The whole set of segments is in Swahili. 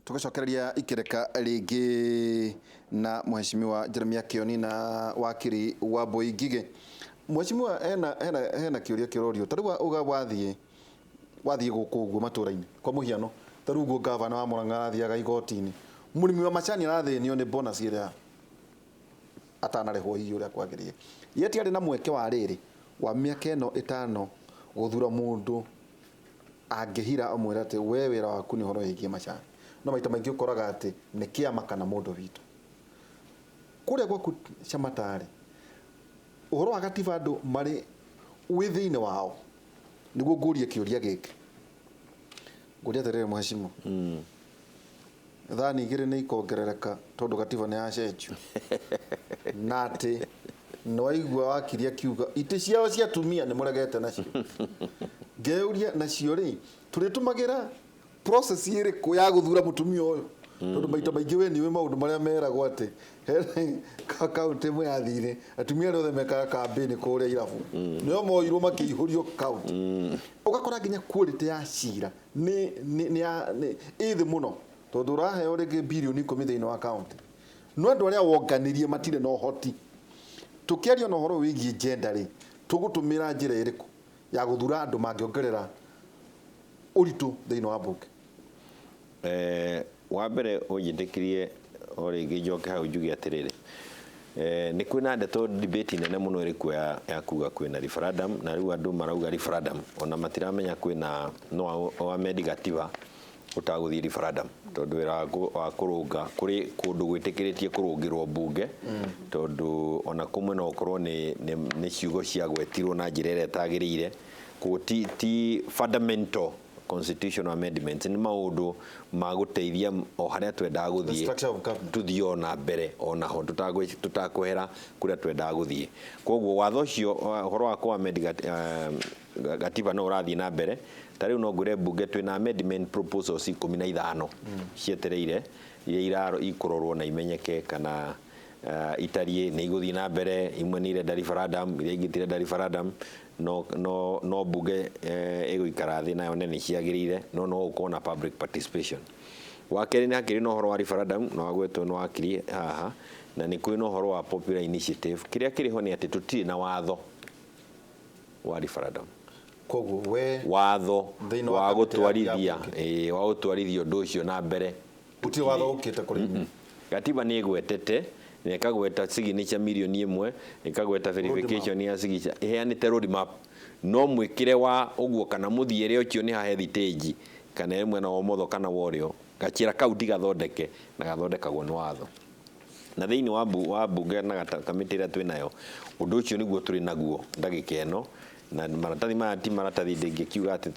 tugacokereria ikireka ringi na mheshimiwa Jeremiah Kioni na wakiri wa Boigige. Mheshimiwa hena kiuria kirorio tarua uga wathie guku matura-ini kwa muhiano tarugo gavana wa Murang'a athiaga igoti-ini murimi wa macani arathinio ni bonus iria atanarehwo hiyo uria kwagirie yeti ari na mweke wa riri wa miaka ino 5 guthura mundu angihira amwira ati we wira waku ni horo yigie macani no maita maingi ukoraga ati ni kiama kana mundu witu kuria gwaku Chamatari uhoro wa gatiba andu mari within wao niguo ngurie kiuria giki nguria terere mheshimiwa thani igiri ni ikongerereka tondu gatiba ni yacenjio nati no igwa wakiria kiuga ite ciao cia tumia ni muregete nacio ngeuria nacio ri turitumagira process iriku ya guthura mutumia uyu tondu maita maingi we niwe maundu maria meragwo ati kaunti mwe yathire atumia rothe meka campaign kuria irabu nio moirwo makiihurio kaunti ugakora nginya quality ya cira ni ithi muno tondu raheo ringi bilioni 10 thiini wa kaunti no andu aria wonganirie matire no hoti tukiaria no horo wigie gender ri tugutumira njira iriku ya guthura andu mangiongerera uritu thiini wa bunge wa mbere unyidikirie ori gijoke hau njugi atiriri ni kwina ndeto debate nene muno iriku ya kuga kwina referendum na riu andu marauga referendum ona matiramenya kwina no amend gatiba utaguthii referendum tondu wira wa kurunga kuri kundu gwitikiritie kurungirwo bunge tondu ona kumwe no korwo ni ciugo cia gwetirwo na njira ira etagiriire ti fundamental constitutional amendments ni maundu maguteithia o haria twendaga guthie tuthio na mbere ona ho tutakwehera kuria twendaga guthie koguo watho cio horo wa ku amend gatiba no urathie na mbere tari no ngure bunge twina amendment proposals 15 cietereire iria ikurorwo na imenyeke kana itarie ni iguthie na mbere imwe ni irenda referendum iria ingitire referendum no bunge iguikara thi nayo nene ciagirire no ukona public participation wakeri ni akiri no horo wa referendum no agwetwo no akiri haha na ni kwina horo wa popular initiative kiria kiriho ni ati tutiri na watho wa referendum koguo we watho wa gutwarithia wa gutwarithia undu ucio na mbere uti watho ukite kuri gatiba ni igwetete nekagweta signature milioni 1 nekagweta verification ya signature iheanite road map no mwikire wa uguo kana muthiere ucio ni ha heritage kana emwe na omotho kana worio gachira kaunti gathondeke na gathondekagwo ni watho na thiini wa bunge na kamiti ira twinayo undu ucio niguo turi naguo ndagika eno na maratathi maya ti maratathi ndingikiuga ati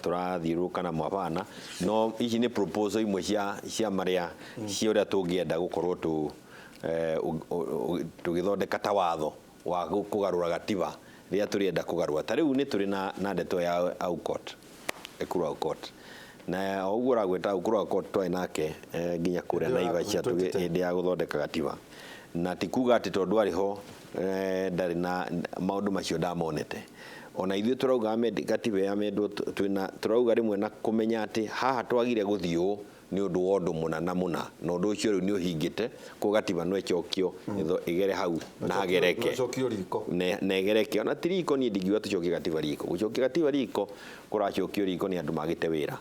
turathiuruka na mwabana no ici ni proposal imwe cia maria cia uria tungienda gukorwo tugithondeka ta watho wa kugarura gatiba ria turienda kugarura tariu ni turi na ndeto ya Aukot ekuru Aukot na uguo ragweta ukuru Aukot twai nake nginya kuria Naivasha indi ya guthondeka gatiba na tikuga ati tondu ariho ndari na maundu macio ndamonete ona ithuĩ turauga gatiba ya mendwo turauga rimwe na kumenya ati haha twagire guthio ni undu wa undu muna na undu ucio riu ni uhingite ku gatiba no echokio igere hau na agereke na igereke ona tiriko ni ndingiwa tucokie gatiba riko gucokia gatiba riko kuracokio riko ni andu magite wira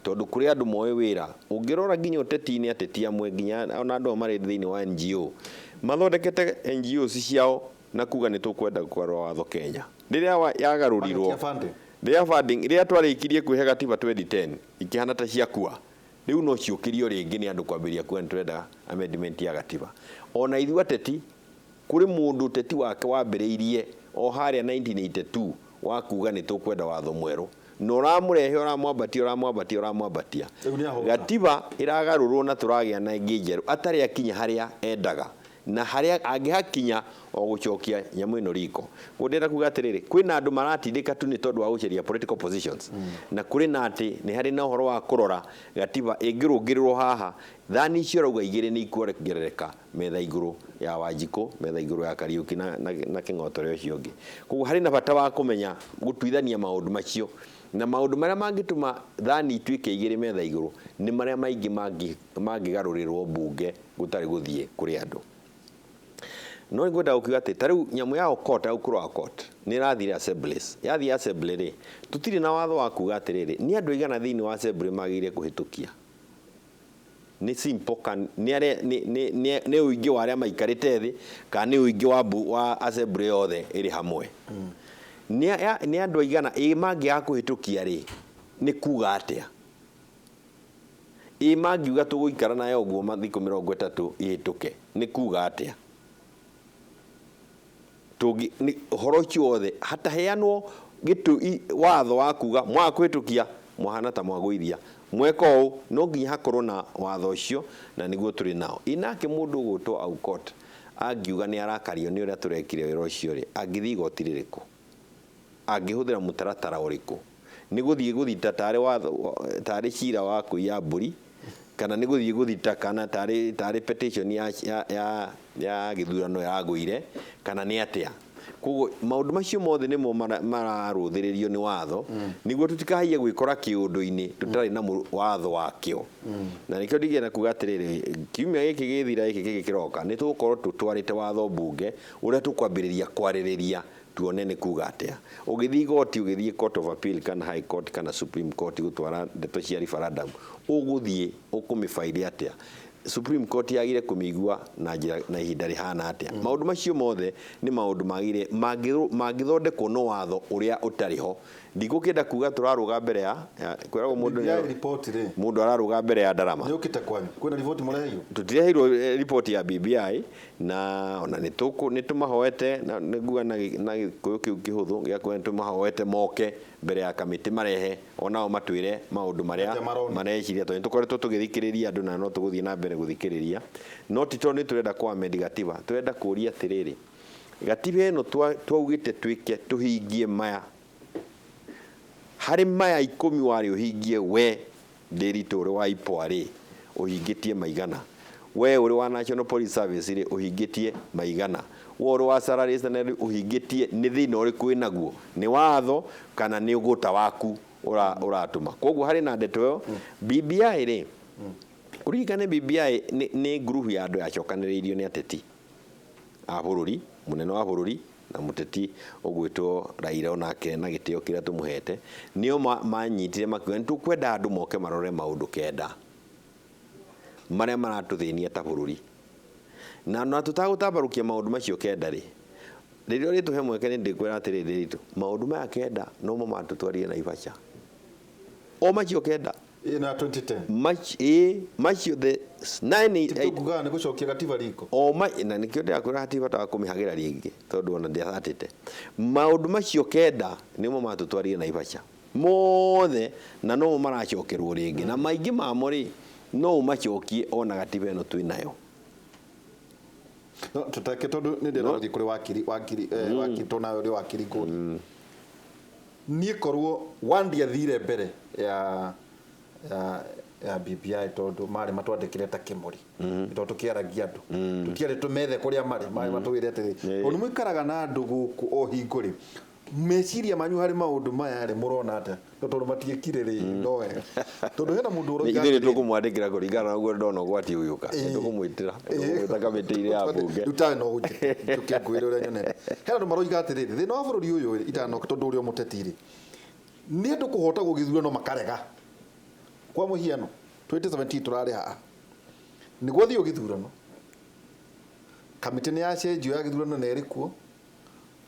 tondu kuri andu moe wira ungirora nginya uteti-ini ateti amwe nginya ona andu mari thiini wa NGO mathondekete NGOs ciao na kuga ni tukwenda kugarura watho Kenya riria yagarurirwo ria funding ria twarikirie kwihe gatiba 2010 ikihana ta ciakua riu no ciukirio ringi ni andu kwambiria kwenda amendment ya gatiba ona ithu ateti kuri mundu teti wake wambiriirie o haria 1982 wa kuga ni tukwenda watho mweru no ramurehe uramwambatia gatiba iragarurwo na turagia na ngijeru atari akinya haria endaga na haria angihakinya o gucokia nyamu ino riko ngundira kuga atiriri kwina andu maratindika tu ni tondu wa guceria political positions na kuri na ati ni hari na horo wa kurora gatiba ingirungirirwo haha thani icio rauga igiri ni ikuongerereka metha iguru ya Wanjiku metha iguru ya Kariuki na King'otore ucio ungi koguo hari na bata wa kumenya gutuithania maundu macio na maundu maria mangituma thani ituike igiri metha iguru ni maria maingi mangigarurirwo bunge gutari guthie kuri andu no ngwenda ukiuga ati tariu nyamu ya Okot au kuro Okot ni rathire assemblies yathie assembly ri tutiri na watho wa kuga atiriri ni andu igana thiini wa assembly magire kuhitukia ni simple kan ni uingi wa aria maikarite thi kana ni uingi wa assembly yothe iri hamwe ni andu igana mangi ya kuhitukia ri ni kuga atia mangiuga tuguikara nayo uguo mathiko 30 ihituke ni kuga atia tugi ni horo ciothe hata heanwo gitu watho wa kuga mwakwitukia mwahana ta mwaguithia mweko no nginya hakorwo na watho ucio na niguo turi nao inake mundu gutwo Okot angiuga ni arakario ni uria turekire wira ucio ri angithi igoti ririku angihuthira mutaratara uriku ni guthita tare watho tare cira wa kuiya mburi kana ni guthita kana tare petition ya githurano ya guire kana ni atia kugo maundu macio mothe nimo mararuthiririo ni watho niguo tutikahaie gwikora kiundu-ini tutari na watho wakio na nikio ndigena kuga atiriri kiumia giki githira giki gikiroka ni tugukorwo tutwarite watho bunge uria tukwambiriria kwaririria tuone ni kuga atia ugithi goti ugithi Court of Appeal kana High Court kana Supreme Court gutwara ndeto cia referendum uguthie ukumifaidi atia Supreme Court yagire kumigua na ihinda rihana atia maundu macio mothe ni maundu magire magithondekwo no watho uria utariho ndigukenda kuga turaruga mbere ya kwiragwo mundu araruga mbere ya ndarama ni ukite kwanyu kwina report mureheirwo tutirehirwo report ya BBI na ona nitumahoete na niguga na gikuyu kiu kihuthu gya kwenda tumahoete moke mbere ya kamiti marehe onao matwire maundu maria mareciria to nitukoretwo tugithikiriria andu na no tuguthie na mbere guthikiriria no tito ni turenda kwa amend gatiba turenda kuria atiriri gatiba eno twaugite twike tuhingie maya hari maya 10 wari uhingie we Ndiritu uri wa Ipwari uhingitie maigana we uri wa National Police Service ri uhingitie maigana we uri wa Salaries na uhingitie ni thina uri kwinaguo ni watho kana ni uguta waku uratuma koguo hari na ndeto yo BBI ri kurigane BBI ni group ya andu yacokaniriirio ni ateti a bururi munene wa bururi na muteti ugwitwo Raila onake na gitio kiria tumuhete nio manyitire makiuga nitukwenda andu moke marore maundu kenda maria maratuthinia ta bururi na tutagutabarukia maundu macio kenda ri ririo rituhe mweke ni ndikwira atiriri ritu maundu maya kenda no mo matutwarie na Ibacha o macio kenda na 2010 macio the 98 kuga ni gucokia gatiba riko o na nikio ndia kwira gatiba ta kumihagira ringi tondu ona ndia atite maundu macio kenda nimo matutwarie na Ibacha mothe na no maracokerwo ringi na maingi mamo ri no macokie ona gatiba eno twinayo no tutake tondu ni ndira guthii kuri wakiri tona uri wakiri nguri ni korwo wandi athire mbere ya BBI tondu mari matwandikire ta kimuri tondu tukiaragia andu tutiare tumethe kuria mari matwire atiri onu mwikaraga na andu guku o hinguri meciria manyu hari maundu maya ri murona ata tondu matiekire ri ndoe tondu hena mundu uroiga ithire tukumwandikira kuringana na uguo ndona gwati uyuka tukumwitira tutaka mitire ya bunge utano uje tukingwire uria nyonete hena ndu maroiga atiri thina wa bururi uyu itano tondu urio mutetiri ni andu kuhota gugithura no makarega kwa muhiano 2017 turari ha niguo thio githurano kamiti ni ya cenjio ya githurano na erikuo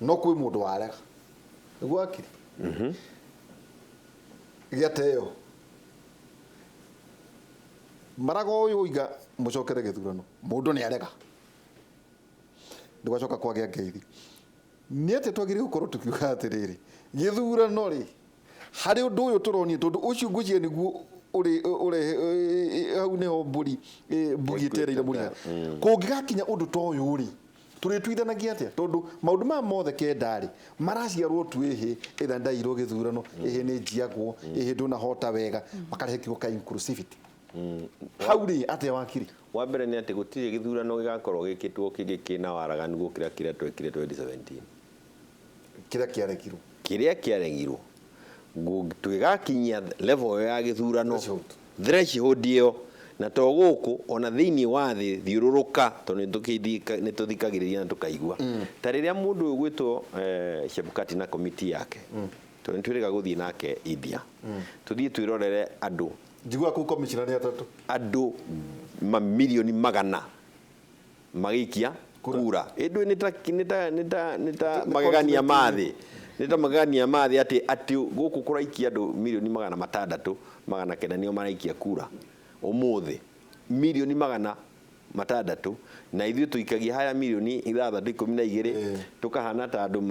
no kwi mundu warega niguo akiri giateo marago uyu iga mucokere githurano mundu ni arega ndwacoka kwa gia ngeithi ni ate twagire gukorwo tukiuga atiriri githurano ri hari undu uyu turonie tondu ucio ngucie niguo uri au neho mburi mbugitereire muri kungigakinya undu to uyu ri turitwithanagia atia tondu maundu ma mothe kendari maraciarwo twihi itha ndairo githurano ihi ni njiagwo ihi nduna hota wega makarehe kiugo ka inclusivity hauri atia wakiri wa mbere ni ati gutire githurano gigakorwo gikitwo kigikina waraganu gukira kiria twekire 2017 kiria kiaregirwo twigakinyia level ya githurano threshold iyo na to guku ona thiini wa thi thiururuka to ni tuthikagiriria na tukaigua ta riria mundu ugwitwo Chebukati na committee yake to ni twiriga guthii nake India tuthii twirorere andu njigua ku commissioner ni atatu andu mamilioni magana magikia kura indu nita magagania mathi magagania mathi ati guku kuraikia andu milioni magana matandatu magana kenda nio maraikia kura umuthi milioni magana matandatu na ithuĩ tuikagia haya milioni 612 tukahana ta andu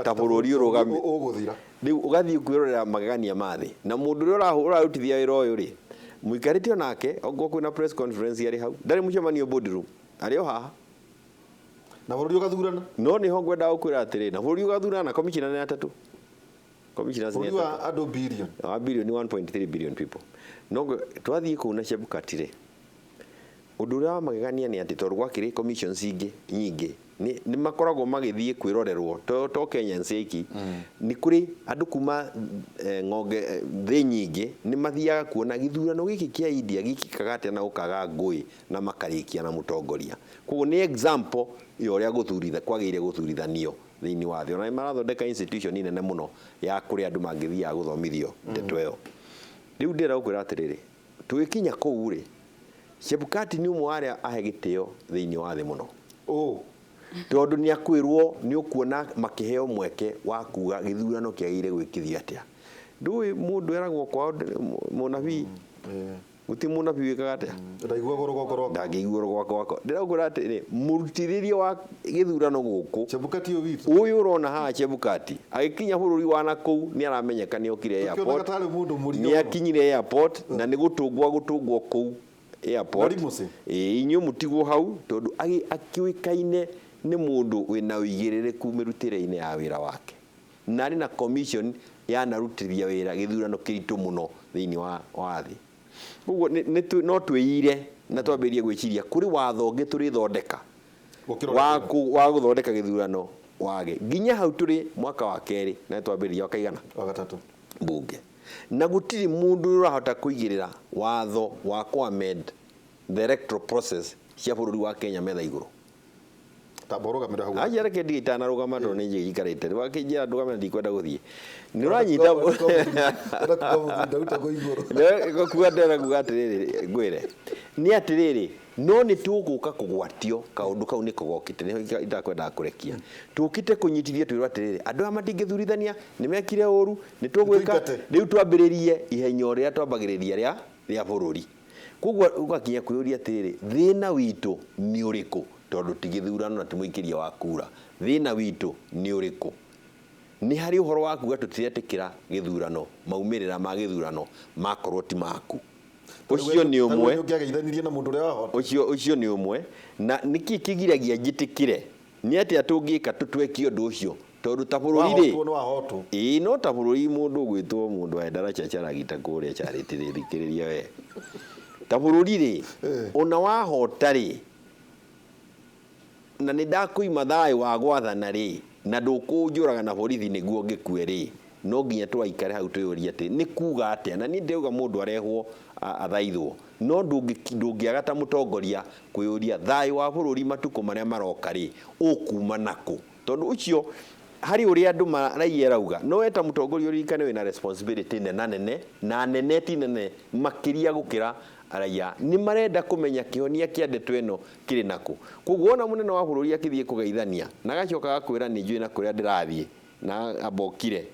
ta bururi urugami uguthira riu ugathii kwirorera magagania mathi na mundu uria urarutithia wira uyu ri muikarite onake ogwo kwina press conference yari hau ndari mucemanio boardroom ari o haha na bururi ugathurana no ni ho ngwenda gukwira atiri na bururi ugathurana na commissioner ni atatu commissioners ni atatu bururi andu billion 1.3 billion people no twathii kuna Chebukati ri undu uria magegania ni ati tondu gwakiri commissions ingi nyingi ni makoragwo magithii kwirorerwo to Kenya nseki ni kuri andu kuma ngonge thi nyingi ni mathiaga kuona githurano giki kia India gikikaga atia na ukaga ngui na makarikia na mutongoria koguo ni example yo uria guthurithia kwagire guthurithanio thiini wa thi ona marathondeka institution nene muno ya kuri andu mangithia guthomithio ndeto iyo riu ndira ukwira atiriri tugikinya kou ri Chebukati ni umwe aria ahe gitio thiini wa thi muno tondu ni akwirwo ni ukuona makiheo mweke wa kuga githurano kiagire gwikithio atia ndui mundu eragwo kwa munabii guti munabii wikaga atia ndaigua goro ndangigua gwako ndiraugura atiri murutithirie wa githurano guku Chebukati uyu uyu urona haha Chebukati agikinya bururi wa nakou ni aramenyeka ni okire airport ni akinyire airport na ni gutungwo kou airport inyu mutigwo hau tondu akiwikaine ni mundu wina uigiririku mirutire-ini ya wira wake nari na commission ya narutiria wira githurano kiritu muno thiini wa thi uguo no twiyire na twambirie gwiciria kuri watho ungi turi thondeka wa guthondeka githurano wage nginya hau turi mwaka wa keri na twambirie wakaigana wa gatatu bunge na gutiri mundu urahota kuigirira watho wa amend the electoral process cia bururi wa Kenya metha iguru taboroga mira hau ajara ke digita na rugama ndo nije gikarite wakijira ndugama ndikwenda guthie ni uranyita ndauta go iguru ne kuga ndera kuga atiriri ngwire ni atiriri no ni tuguka kugwatio kaundu kau ni kugokite ni ndakwenda kurekia tukite kunyitithia twirwa atiriri andu amatingithurithania ni mekire uru ni tugwika riu twambiririe ihenyo ria twambagiriria ria bururi kugwa ugakinya kuyuria atiriri thina witu ni uriku tondu tigithurano na timuikiria wa kura thina witu ni uriku ni hari uhoro wa kuga tutietikira githurano maumirira ma githurano makorwo ti maku ucio ni umwe ucio ni umwe na niki kigiragia njitikire ni ati atungika tutwekio ndu ucio tondu ta bururi ri no ta bururi mundu gwitwo mundu wa ndara chacharagita kuria charitirithikiriria we ta bururi ri ona wahota ri na nindakuima thayo wa gwathana ri na ndukunjuraga na borithi niguo ngikue ri no nginya twaikare hau twiyuria ati ni kuga atia na ni ndeuga mundu arehwo athaithwo no ndungiaga ta mutongoria kwiyuria thayo wa bururi matuko maria maroka ri ukuma naku tondu ucio hari uria andu maraiera no eta mutongoria urikane wina responsibility nene na nene ti nene makiria gukira araya ni marenda kumenya kihonia kia ndeto eno kiri naku kuguona munene wa bururi akithie kugeithania na gacoka gakwira ni njui na kuria ndirathie na abokire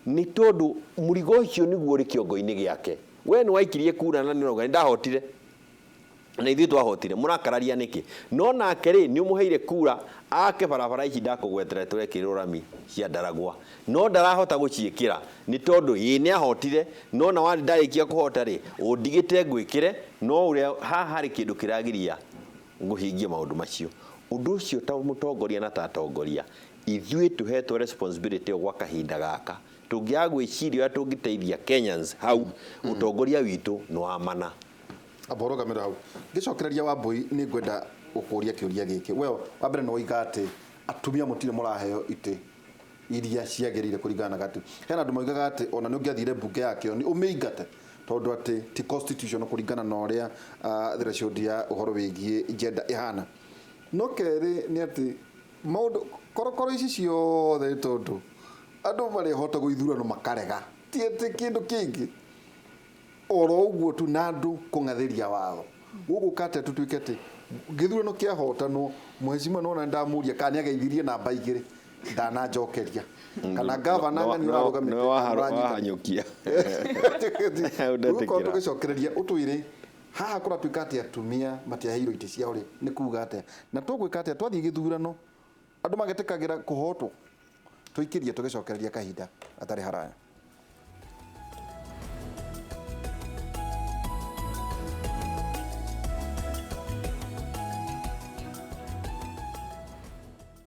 ni tondu murigo ucio niguo ri kiongo-ini giake we ni waikirie kura na ni roga ndahotire na ithuĩ twahotire murakararia niki no nake ri ni umuheire kura ake barabara ici ndakugwetera turekire rami cia ndaragwa no ndarahota guciikira ni tondu ni ahotire no na wandi ndarikia kuhota ri undigite ngwikire no uria haha ri kindu kiragiria nguhingie maundu macio undu ucio ta mutongoria na tatongoria ithuĩ tuhetwo responsibility gwa kahinda gaka tungiagwiciria tungiteithia Kenyans hau utongoria witu no amana aboroga mira hau gicokereria wa Mbui ni ngwenda ukuria kiuria giki we wa mbere no igate atumia mutire muraheo ite iria ciagirire kuringana na gatiba. Hena andu moigaga ati ona ni ungiathire bunge ya Kioni umeingate tondu ati ti constitution kuringana na uria threshold ya uhoro wigie gender ihana. No keri ni ati maundu korokoro ici ciothe tondu andu marihota guithurano makarega ti ati kindu kingi oro uguo tu na andu kungathiria watho gugukate tutuike ati githurano kia hotanwo mheshimiwa nona ndamuria kana ageithirie namba igiri ndana njokeria kana gavana ngani urarugamite no wahanyukia uko tugicokereria utwire haha kuratuika ati atumia matiaheirwo ite ciao ri ni kuga ati na tugwika ati twathie githurano andu magetikagira kuhotwo tuikirie tugicokereria kahinda atari haraya.